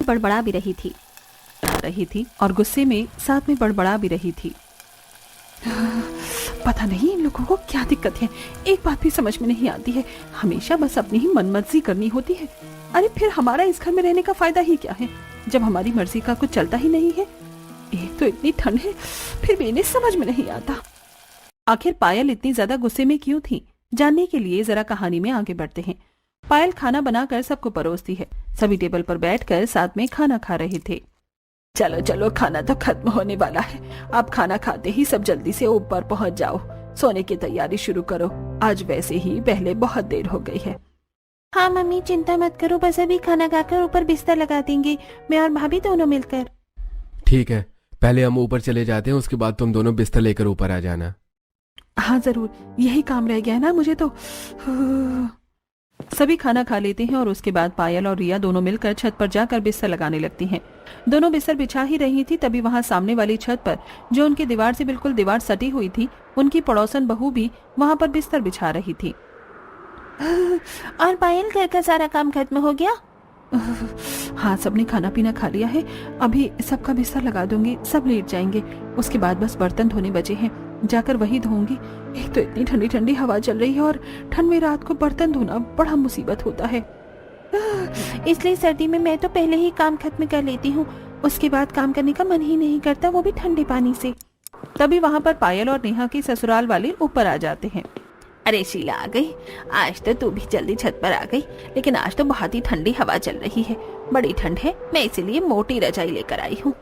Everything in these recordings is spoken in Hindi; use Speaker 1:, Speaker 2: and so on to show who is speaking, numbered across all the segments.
Speaker 1: बड़बड़ा भी रही थी और गुस्से में साथ में बड़बड़ा भी रही थी। पता नहीं इन लोगों को क्या दिक्कत है, एक बात भी समझ में नहीं आती है, हमेशा बस अपनी ही मनमर्जी करनी होती है। अरे फिर हमारा इस घर में रहने का फायदा ही क्या है जब हमारी मर्जी का कुछ चलता ही नहीं है। एक तो इतनी ठंड है, फिर भी इन्हें समझ में नहीं आता। आखिर पायल इतनी ज्यादा गुस्से में क्यों थी, जानने के लिए जरा कहानी में आगे बढ़ते हैं। पायल खाना बनाकर सबको परोसती है। सभी टेबल पर बैठकर साथ में खाना खा रहे थे। चलो चलो, खाना तो खत्म होने वाला है, अब खाना खाते ही सब जल्दी से ऊपर पहुंच जाओ, सोने की तैयारी शुरू करो, आज वैसे ही पहले बहुत देर हो गई है।
Speaker 2: हाँ मम्मी चिंता मत करो, बस अभी खाना खाकर ऊपर बिस्तर लगा देंगे, मैं और भाभी दोनों मिलकर।
Speaker 3: ठीक है, पहले हम ऊपर चले जाते हैं, उसके बाद तुम दोनों बिस्तर लेकर ऊपर आ जाना।
Speaker 1: हाँ जरूर, यही काम रह गया है ना मुझे तो। सभी खाना खा लेते हैं और उसके बाद पायल और रिया दोनों मिलकर छत पर जाकर बिस्तर लगाने लगती हैं। दोनों बिस्तर बिछा ही रही थी, तभी वहां सामने वाली छत पर, जो उनकी दीवार से बिल्कुल दीवार सटी हुई थी, उनकी पड़ोसन बहू भी वहां पर बिस्तर बिछा रही थी।
Speaker 2: और पायल, घर का सारा काम खत्म हो गया?
Speaker 1: हाँ, सबने खाना पीना खा लिया है, अभी सबका बिस्तर लगा दूंगी, सब लेट जाएंगे, उसके बाद बस बर्तन धोने बचे हैं, जाकर वही धोऊंगी। एक तो इतनी ठंडी ठंडी हवा चल रही है और ठंड में रात को बर्तन धोना बड़ा मुसीबत होता है।
Speaker 2: इसलिए सर्दी में मैं तो पहले ही काम खत्म कर लेती हूँ, उसके बाद काम करने का मन ही नहीं करता, वो भी ठंडे पानी से।
Speaker 1: तभी वहाँ पर पायल और नेहा के ससुराल वाले ऊपर आ जाते हैं।
Speaker 2: अरे शीला आ गई, आज तो तू भी जल्दी छत पर आ गई, लेकिन आज तो बहुत ही ठंडी हवा चल रही है, बड़ी ठंड है, मैं इसीलिए मोटी रजाई लेकर आई हूँ।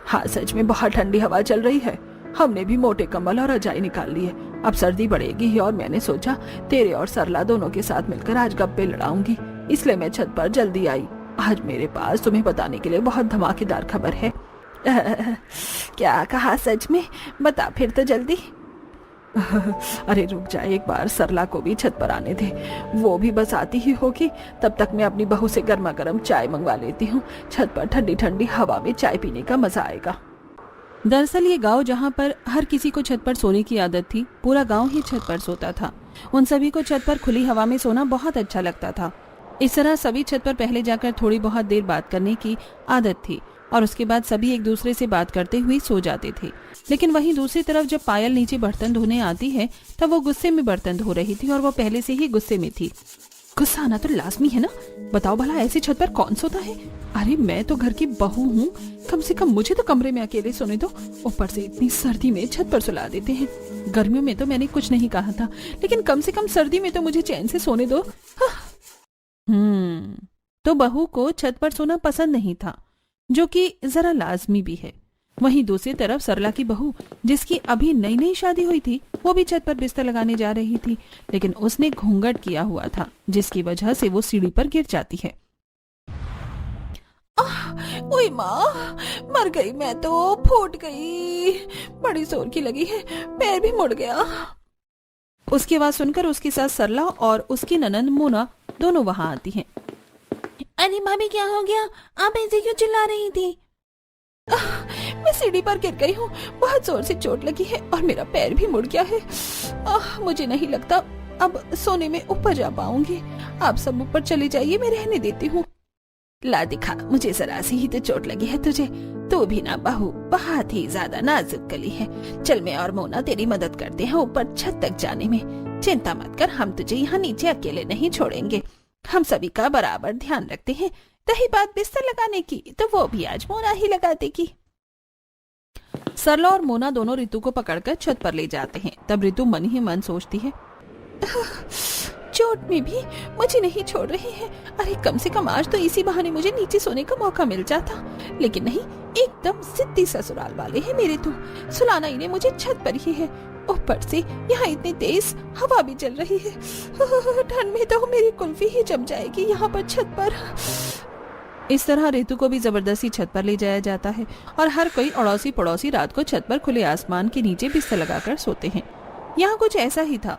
Speaker 1: हाँ सच में बहुत ठंडी हवा चल रही है, हमने भी मोटे कंबल और रजाई निकाल ली है, अब सर्दी बढ़ेगी ही और मैंने सोचा तेरे और सरला दोनों के साथ मिलकर आज गप्पे लड़ाऊंगी, इसलिए मैं छत पर जल्दी आई। आज मेरे पास तुम्हें बताने के लिए बहुत धमाकेदार खबर है।
Speaker 2: क्या कहा सच में, बता फिर तो जल्दी।
Speaker 1: अरे रुक जा, एक बार सरला को भी छत पर आने दे, वो भी बस आती ही होगी, तब तक मैं अपनी बहू से गर्मा गर्म चाय मंगवा लेती हूँ, छत पर ठंडी ठंडी हवा में चाय पीने का मजा आएगा। दरअसल ये गांव जहाँ पर हर किसी को छत पर सोने की आदत थी, पूरा गांव ही छत पर सोता था। उन सभी को छत पर खुली हवा में सोना बहुत अच्छा लगता था। इस तरह सभी छत पर पहले जाकर थोड़ी बहुत देर बात करने की आदत थी और उसके बाद सभी एक दूसरे से बात करते हुए सो जाते थे। लेकिन वहीं दूसरी तरफ जब पायल नीचे बर्तन धोने आती है, तब वो गुस्से में बर्तन धो रही थी और वो पहले से ही गुस्से में थी। गुस्सा आना तो लाजमी है ना, बताओ भला ऐसी छत पर कौन सोता है। अरे मैं तो घर की बहू हूँ, कम से कम मुझे तो कमरे में अकेले सोने दो, ऊपर से इतनी सर्दी में छत पर सुला देते हैं। गर्मियों में तो मैंने कुछ नहीं कहा था, लेकिन कम से कम सर्दी में तो मुझे चैन से सोने दो। तो बहू को छत पर सोना पसंद नहीं था, जो कि जरा लाजमी भी है। वहीं दूसरी तरफ सरला की बहू, जिसकी अभी नई नई शादी हुई थी, वो भी छत पर बिस्तर लगाने जा रही थी, लेकिन उसने घूंघट किया हुआ था, जिसकी वजह से वो सीढ़ी पर गिर जाती है।
Speaker 2: ओए माँ, मर गई मैं तो, फूट गई, बड़ी जोर की लगी है, पैर भी मुड़ गया।
Speaker 1: उसकी आवाज सुनकर उसकी सास सरला और उसकी ननंद मोना दोनों वहां आती हैं।
Speaker 2: अरे भाभी क्या हो गया, आप ऐसे क्यों चिल्ला रही थी?
Speaker 1: मैं सीढ़ी पर गिर गई हूँ, बहुत जोर से चोट लगी है और मेरा पैर भी मुड़ गया है। मुझे नहीं लगता अब सोने में ऊपर जा पाऊंगी, आप सब ऊपर चली जाइए, मैं रहने देती हूँ।
Speaker 2: ला दिखा, मुझे जरा सी ही तो चोट लगी है तुझे, तू भी ना बहू बहुत ही ज्यादा नाजुक कली है। चल मैं और मोना तेरी मदद करते हैं ऊपर छत तक जाने में, चिंता मत कर, हम तुझे यहाँ नीचे अकेले नहीं छोड़ेंगे, हम सभी का बराबर ध्यान रखते हैं। रही बात बिस्तर लगाने की, तो वो भी आज मोना ही लगा देगी।
Speaker 1: सरला और मोना दोनों रितु को पकड़कर छत पर ले जाते हैं। तब रितु मन ही मन सोचती है, चोट में भी मुझे नहीं छोड़ रही है, अरे कम से कम आज तो इसी बहाने मुझे नीचे सोने का मौका मिल जाता, लेकिन नहीं, एकदम जिद्दी ससुराल वाले हैं मेरे तो, सुलाना इन्हें मुझे छत पर ही है, ऊपर से यहाँ इतनी तेज हवा भी चल रही है, ठंड में तो मेरी कुल्फी ही जम जाएगी यहाँ पर छत पर। इस तरह रितु को भी जबरदस्ती छत पर ले जाया जाता है और हर कोई अड़ोसी पड़ोसी रात को छत पर खुले आसमान के नीचे बिस्तर लगाकर सोते हैं। यहाँ कुछ ऐसा ही था।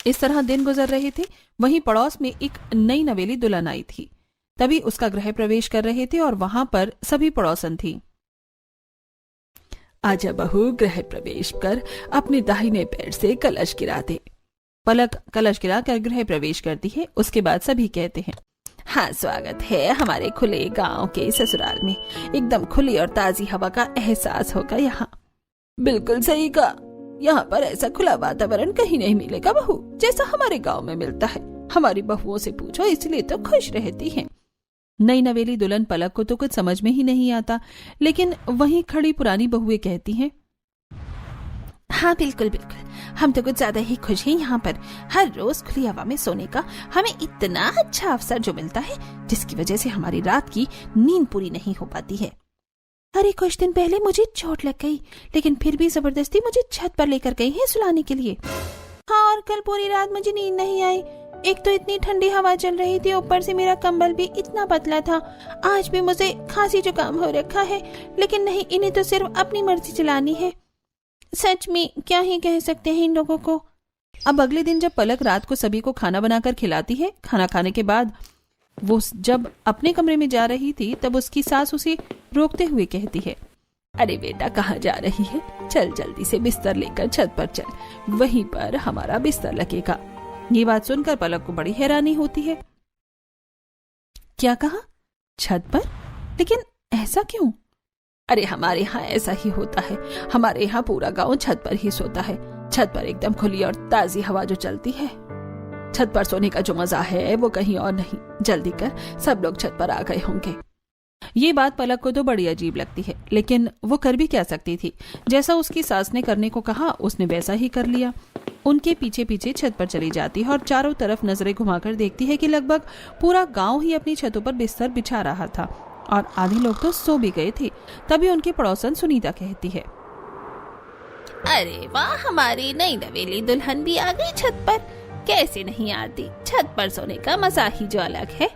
Speaker 1: इस तरह दिन गुजर रहे थे। वहीं पड़ोस में एक नई नवेली दुल्हन आई थी। तभी उसका गृह प्रवेश कर रहे थे और वहां पर सभी पड़ोसन थी। आजा बहू, गृह प्रवेश कर अपने दाहिने पैर से कलश गिरा दे। पलक कलश गिरा कर गृह प्रवेश करती है। उसके बाद सभी कहते हैं,
Speaker 2: हाँ, स्वागत है हमारे खुले गांव के ससुराल में। एकदम खुली और ताजी हवा का एहसास होगा यहाँ। बिल्कुल सही कहा, यहाँ पर ऐसा खुला वातावरण कहीं नहीं मिलेगा बहू, जैसा हमारे गांव में मिलता है। हमारी बहुओं से पूछो, इसलिए तो खुश रहती हैं। नई नवेली दुल्हन पलक को तो कुछ समझ में ही नहीं आता, लेकिन वहीं खड़ी पुरानी बहुएं कहती हैं, हाँ बिल्कुल बिल्कुल, हम तो कुछ ज्यादा ही खुश हैं यहाँ पर। हर रोज खुली हवा में सोने का हमें इतना अच्छा अवसर जो मिलता है, जिसकी वजह से हमारी रात की नींद पूरी नहीं हो पाती है। अरे कुछ दिन पहले मुझे चोट लग गई, लेकिन फिर भी जबरदस्ती मुझे छत पर लेकर गई है सुलाने के लिए। हाँ, और कल पूरी रात मुझे नींद नहीं आई। एक तो इतनी ठंडी हवा चल रही थी, ऊपर से मेरा कंबल भी इतना पतला था। आज भी मुझे खांसी जुकाम हो रखा है, लेकिन नहीं, इन्हें तो सिर्फ अपनी मर्जी चलानी है। सच में क्या ही कह सकते हैं इन लोगों को। अब अगले दिन जब पलक रात को सभी को खाना बनाकर खिलाती है, खाना खाने के बाद वो जब अपने कमरे में जा रही थी, तब उसकी सास उसे रोकते हुए कहती है, अरे बेटा कहाँ जा रही है? चल जल्दी से बिस्तर लेकर छत पर चल, वहीं पर हमारा बिस्तर लगेगा। ये बात सुनकर पलक को बड़ी हैरानी होती है। क्या कहा? छत पर? लेकिन ऐसा क्यों? अरे हमारे यहाँ ऐसा ही होता है। हमारे यहाँ पूरा गांव छत पर ही सोता है। छत पर एकदम खुली और ताजी हवा जो चलती है, छत पर सोने का जो मजा है वो कहीं और नहीं। जल्दी कर, सब लोग छत पर आ गए होंगे। ये बात पलक को तो बड़ी अजीब लगती है, लेकिन वो कर भी क्या सकती थी। जैसा उसकी सास ने करने को कहा, उसने वैसा ही कर लिया। उनके पीछे पीछे छत पर चली जाती है और चारों तरफ नजरें घुमाकर देखती है कि लगभग पूरा गांव ही अपनी छतों पर बिस्तर बिछा रहा था और आधे लोग तो सो भी गए थे। तभी उनकी पड़ोसन सुनीता कहती है, अरे वाह, हमारी नई नवेली दुल्हन भी आ गई छत पर। कैसे नहीं आती, छत पर सोने का मजा ही जो अलग है।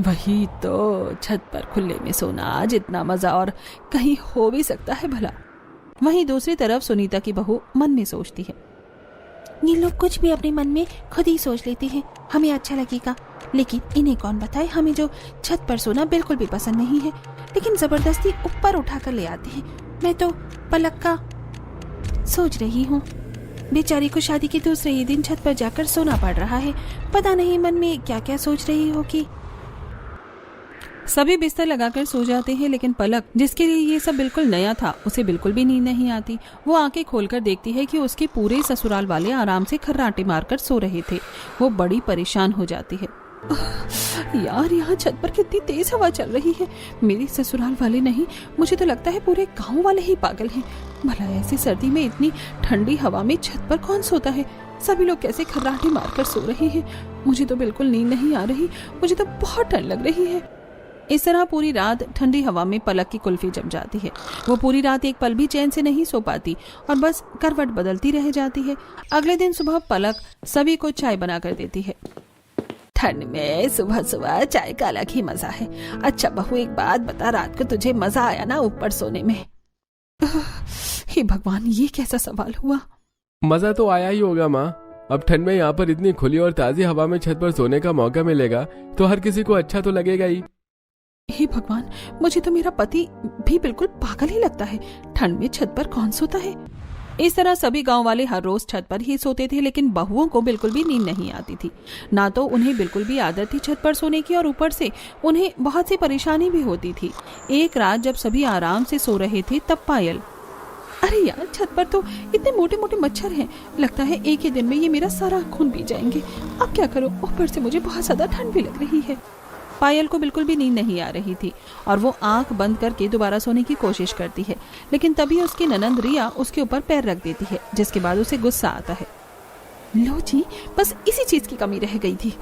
Speaker 2: वही तो, छत पर खुले में सोना जितना मजा और कहीं हो भी सकता है भला। वहीं दूसरी तरफ सुनीता की बहू मन में सोचती है, ये लोग कुछ भी अपने मन में खुद ही सोच लेती हैं, हमें अच्छा लगेगा, लेकिन इन्हें कौन बताए हमें जो छत पर सोना बिल्कुल भी पसंद नहीं है, लेकिन जबरदस्ती ऊपर उठाकर ले आते हैं। मैं तो पलक का सोच रही हूँ, बेचारी को शादी के दूसरे ही दिन छत पर जाकर सोना पड़ रहा है। पता नहीं मन में क्या क्या सोच रही होगी। सभी बिस्तर लगाकर सो जाते हैं, लेकिन पलक, जिसके लिए ये सब बिल्कुल नया था, उसे बिल्कुल भी नींद नहीं आती। वो आंखें खोलकर देखती है कि उसके पूरे ससुराल वाले आराम से खर्राटे मारकर सो रहे थे। वो बड़ी परेशान हो जाती है। यार, यहाँ छत पर कितनी तेज हवा चल रही है। मेरे ससुराल वाले नहीं, मुझे तो लगता है पूरे गांव वाले ही पागल हैं। भला ऐसी सर्दी में इतनी ठंडी हवा में छत पर कौन सोता है? सभी लोग कैसे खर्राटे मारकर सो रहे हैं? मुझे तो बिल्कुल नींद नहीं आ रही, मुझे तो बहुत ठंड लग रही है। इस तरह पूरी रात ठंडी हवा में पलक की कुल्फी जम जाती है। वो पूरी रात एक पल भी चैन से नहीं सो पाती और बस करवट बदलती रह जाती है। अगले दिन सुबह पलक सभी को चाय बनाकर देती है। ठंड में सुबह सुबह चाय का अलग ही मजा है। अच्छा बहू, एक बात बता, रात को तुझे मजा आया ना ऊपर सोने में? हे भगवान, ये कैसा सवाल हुआ?
Speaker 3: मजा तो आया ही होगा माँ। अब ठंड में यहाँ पर इतनी खुली और ताजी हवा में छत पर सोने का मौका मिलेगा तो हर किसी को अच्छा तो लगेगा ही।
Speaker 1: हे भगवान, मुझे तो मेरा पति भी बिल्कुल पागल ही लगता है। ठंड में छत पर कौन सोता है?
Speaker 2: इस तरह सभी गांव वाले हर रोज छत पर ही सोते थे, लेकिन बहुओं को बिल्कुल भी नींद नहीं आती थी। ना तो उन्हें बिल्कुल भी आदत थी छत पर सोने की, और ऊपर से उन्हें बहुत सी परेशानी भी होती थी। एक रात जब सभी आराम से सो रहे थे, तब पायल,
Speaker 1: अरे यार, छत पर तो इतने मोटे मोटे मच्छर हैं, लगता है एक ही दिन में ये मेरा सारा खून पी जाएंगे। अब क्या करूं? ऊपर से मुझे बहुत ज्यादा ठंड भी लग रही है।
Speaker 2: पायल को बिल्कुल भी नींद नहीं आ रही थी और वो आंख बंद करके दोबारा सोने की कोशिश करती है, लेकिन तभी उसकी ननंद रिया उसके ऊपर पैर रख देती है, जिसके बाद उसे गुस्सा आता है।
Speaker 1: लो जी, बस इसी चीज की कमी रह गई थी।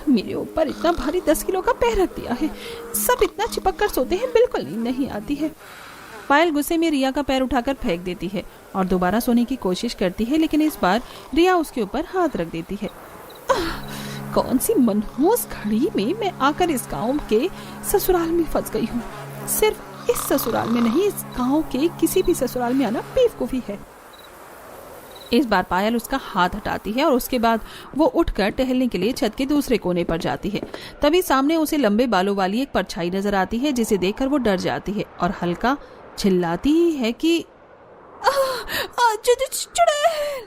Speaker 1: मेरे ऊपर इतना भारी 10 किलो का पैर रख दिया है। सब इतना चिपक कर सोते हैं, बिल्कुल नींद नहीं आती है।
Speaker 2: पायल गुस्से में रिया का पैर उठाकर फेंक देती है और दोबारा सोने की कोशिश करती है, लेकिन इस बार रिया उसके ऊपर हाथ रख देती है।
Speaker 1: कौन सी मनहूस घड़ी में मैं आकर इस गांव के ससुराल में फंस गई हूँ। सिर्फ इस ससुराल में नहीं, इस गांव के किसी भी ससुराल में आना बेवकूफी है।
Speaker 2: इस बार पायल उसका हाथ हटाती है और उसके बाद वो उठकर टहलने के लिए छत के दूसरे कोने पर जाती है। तभी सामने उसे लंबे बालों वाली एक परछाई नजर आती है, जिसे देखकर वो डर जाती है और हल्का चिल्लाती ही है कि
Speaker 1: चुड़ैल।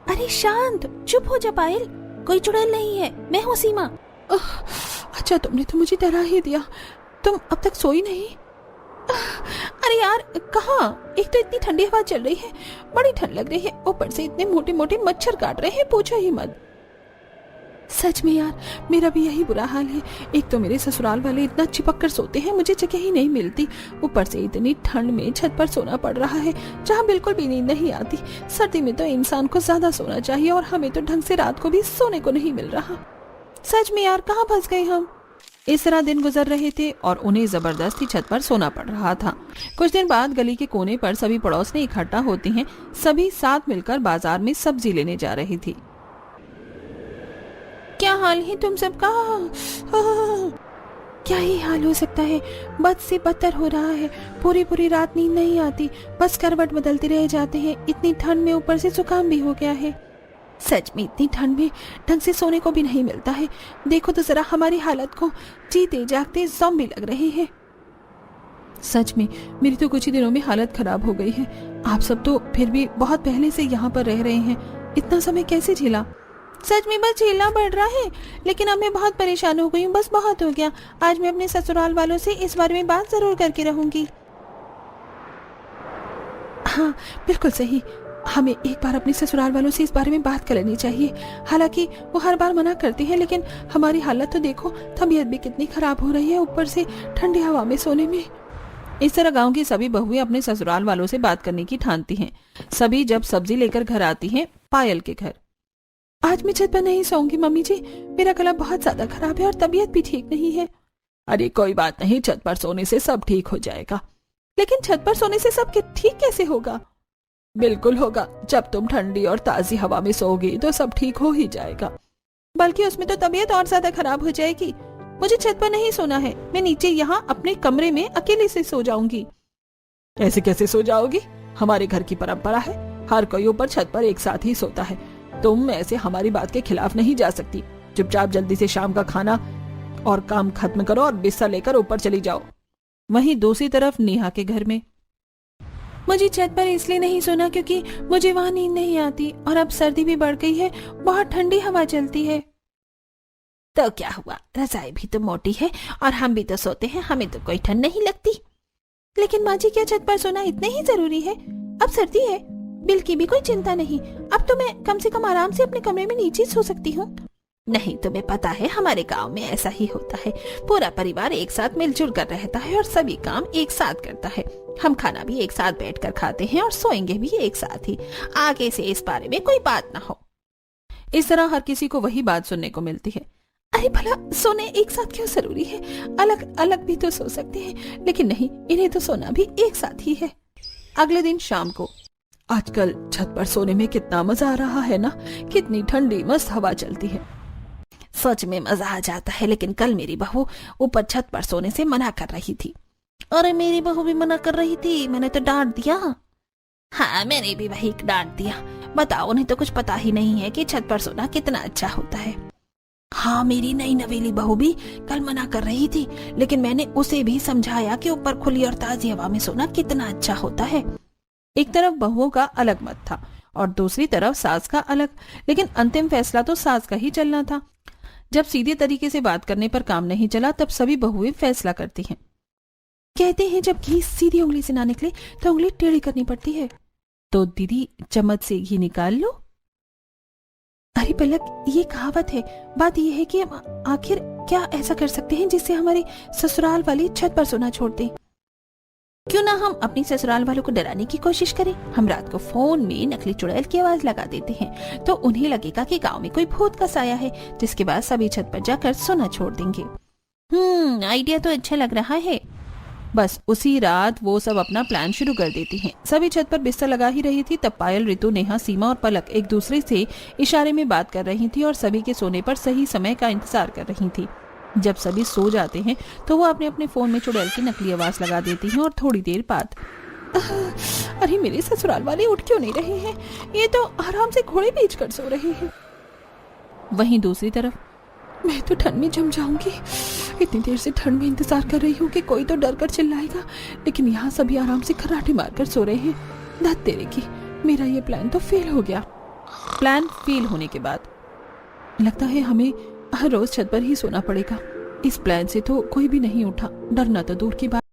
Speaker 4: अरे शांत, चुप हो जा पायल, कोई चुड़ैल नहीं है, मैं हूँ सीमा।
Speaker 1: अच्छा तुमने तो मुझे डरा ही दिया। तुम अब तक सोई नहीं?
Speaker 2: अरे यार कहाँ, एक तो इतनी ठंडी हवा चल रही है, बड़ी ठंड लग रही है, ऊपर से इतने मोटे मोटे मच्छर काट रहे हैं, पूछो ही मत।
Speaker 1: सच में यार, मेरा भी यही बुरा हाल है। एक तो मेरे ससुराल वाले इतना चिपक कर सोते हैं, मुझे जगह ही नहीं मिलती। ऊपर से इतनी ठंड में छत पर सोना पड़ रहा है जहाँ बिल्कुल भी नींद नहीं आती। सर्दी में तो इंसान को ज्यादा सोना चाहिए और हमें तो ढंग से रात को भी सोने को नहीं मिल रहा।
Speaker 2: सच में यार, कहाँ फंस गए हम। इस तरह दिन गुजर रहे थे और उन्हें जबरदस्ती छत पर सोना पड़ रहा था। कुछ दिन बाद गली के कोने पर सभी पड़ोसनी इकट्ठा होती हैं। सभी साथ मिलकर बाजार में सब्जी लेने जा रही थी। क्या हाल है तुम सबका?
Speaker 1: क्या ही हाल हो सकता है, बद से बदतर हो रहा है। पूरी पूरी रात नींद नहीं आती, बस करवट बदलते रह जाते हैं। इतनी ठंड में ऊपर से जुकाम भी हो गया है। सच में इतनी ठंड में ढंग से सोने को भी नहीं मिलता है। देखो तो जरा हमारी हालत को, जीते जागते ज़ॉम्बी लग रहे हैं। सच में मेरी तो कुछ ही दिनों में हालत खराब हो गई है। आप सब तो फिर भी बहुत पहले से यहाँ पर रह रहे हैं, इतना समय कैसे झेला?
Speaker 2: सच में बस झेलना पड़ रहा है, लेकिन अब मैं बहुत परेशान हो गई हूँ। बस बहुत हो गया। आज मैं अपने ससुराल वालों से इस बारे में बात जरूर करके रहूंगी।
Speaker 1: हाँ बिल्कुल सही, हमें एक बार अपने ससुराल वालों से इस बारे में बात कर लेनी चाहिए। हालांकि वो हर बार मना करते हैं, लेकिन हमारी हालत तो देखो, तबीयत भी कितनी खराब हो रही है, ऊपर से ठंडी हवा में सोने में।
Speaker 2: इस तरह गांव की सभी बहुएं अपने ससुराल वालों से बात करने की ठानती हैं। सभी जब सब्जी लेकर घर आती हैं पायल के घर।
Speaker 1: आज मैं छत पर नहीं सोऊंगी मम्मी जी, मेरा गला बहुत ज्यादा खराब है और तबीयत भी ठीक नहीं है।
Speaker 2: अरे कोई बात नहीं, छत पर सोने से सब ठीक हो जाएगा।
Speaker 1: लेकिन छत पर सोने से सब ठीक कैसे होगा?
Speaker 2: बिल्कुल होगा, जब तुम ठंडी और ताजी हवा में सोओगी तो सब ठीक हो ही जाएगा।
Speaker 1: बल्कि उसमें तो तबीयत और ज्यादा खराब हो जाएगी। मुझे छत पर नहीं सोना है, मैं नीचे यहाँ अपने कमरे में अकेले से सो जाऊंगी।
Speaker 2: ऐसे कैसे सो जाओगी? हमारे घर की परंपरा है, हर कोई ऊपर छत पर एक साथ ही सोता है। तुम ऐसे हमारी बात के खिलाफ नहीं जा सकती। चुपचाप जल्दी से शाम का खाना और काम खत्म करो और बिस्तर लेकर ऊपर चली जाओ।
Speaker 1: वहीं दूसरी तरफ नेहा के घर में, मुझे छत पर इसलिए नहीं सोना क्योंकि मुझे वहां नींद नहीं आती और अब सर्दी भी बढ़ गई है, बहुत ठंडी हवा चलती है।
Speaker 2: तो क्या हुआ, रजाई भी तो मोटी है और हम भी तो सोते हैं, हमें तो कोई ठंड नहीं लगती।
Speaker 1: लेकिन माँ जी, क्या छत पर सोना इतना ही जरूरी है? अब सर्दी है, बिल की भी कोई चिंता नहीं। अब तो मैं कम से कम आराम से अपने कमरे में नीचे सो सकती हूँ।
Speaker 2: नहीं, तुम्हें पता है हमारे गांव में ऐसा ही होता है। पूरा परिवार एक साथ मिलजुल कर रहता है और सभी काम एक साथ करता है। हम खाना भी एक साथ बैठकर खाते हैं और सोएंगे भी एक साथ ही। आगे से इस बारे में कोई बात ना हो।
Speaker 1: इस तरह हर किसी को वही बात सुनने को मिलती है। अरे भला सोने एक साथ क्यों जरूरी है? अलग अलग भी तो सो सकते हैं, लेकिन नहीं, इन्हें तो सोना भी एक साथ ही है। अगले दिन शाम को,
Speaker 2: आजकल छत पर सोने में कितना मजा आ रहा है ना, कितनी ठंडी मस्त हवा चलती है।
Speaker 1: सच में मजा आ जाता है, लेकिन कल मेरी बहू ऊपर छत पर सोने से मना कर रही थी।
Speaker 2: अरे मेरी बहू भी मना कर रही थी, मैंने तो डांट दिया।
Speaker 1: हाँ, मैंने भी वही डांट दिया। बताओ, उन्हें तो कुछ पता ही नहीं है कि छत पर सोना कितना अच्छा होता है। हाँ, मेरी नई नवेली बहू भी कल मना कर रही थी, लेकिन मैंने उसे भी समझाया कि ऊपर खुली और ताजी हवा में सोना कितना अच्छा होता है। एक तरफ बहुओं का अलग मत था और दूसरी तरफ सास का अलग, लेकिन अंतिम फैसला तो सास का ही चलना था। जब सीधे तरीके से बात करने पर काम नहीं चला, तब सभी बहुएं फैसला करती हैं। कहते हैं जब घी सीधी उंगली से ना निकले तो उंगली टेढ़ी करनी पड़ती है। तो दीदी, चम्मच से घी निकाल लो। अरे पलक, ये कहावत है। बात यह है कि हम आखिर क्या ऐसा कर सकते हैं जिससे हमारे ससुराल वाले छत पर सोना छोड़ दें? क्यों ना हम अपनी ससुराल वालों को डराने की कोशिश करें। हम रात को फोन में नकली चुड़ैल की आवाज लगा देते हैं, तो उन्हें लगेगा कि गांव में कोई भूत का साया है, जिसके बाद सभी छत पर जाकर सोना छोड़ देंगे। आइडिया तो अच्छा लग रहा है। बस उसी रात वो सब अपना प्लान शुरू कर देती हैं। सभी छत पर बिस्तर लगा ही रही थी, तब पायल, ऋतु, नेहा, सीमा और पलक एक दूसरे से इशारे में बात कर रही थी और सभी के सोने पर सही समय का इंतजार कर रही थी। जब सभी सो जाते हैं तो वो अपने अपने फोन में चुड़ैल की नकली आवाज लगा देती हैं और थोड़ी देर बाद, अरे मेरे ससुराल वाले उठ क्यों नहीं रहे हैं? ये तो आराम से घोड़े बेच कर सो रहे हैं। वहीं दूसरी तरफ, मैं तो ठंड में जम जाऊंगी। इतनी देर से ठंड में इंतजार कर रही हूँ कि कोई तो डर कर चिल्लाएगा, लेकिन यहाँ सभी आराम से खर्राटे मारकर सो रहे हैं। धत तेरे की, मेरा ये प्लान तो फेल हो गया। प्लान फेल होने के बाद लगता है हमें हर रोज छत पर ही सोना पड़ेगा। इस प्लान से तो कोई भी नहीं उठा, डरना तो दूर की बात।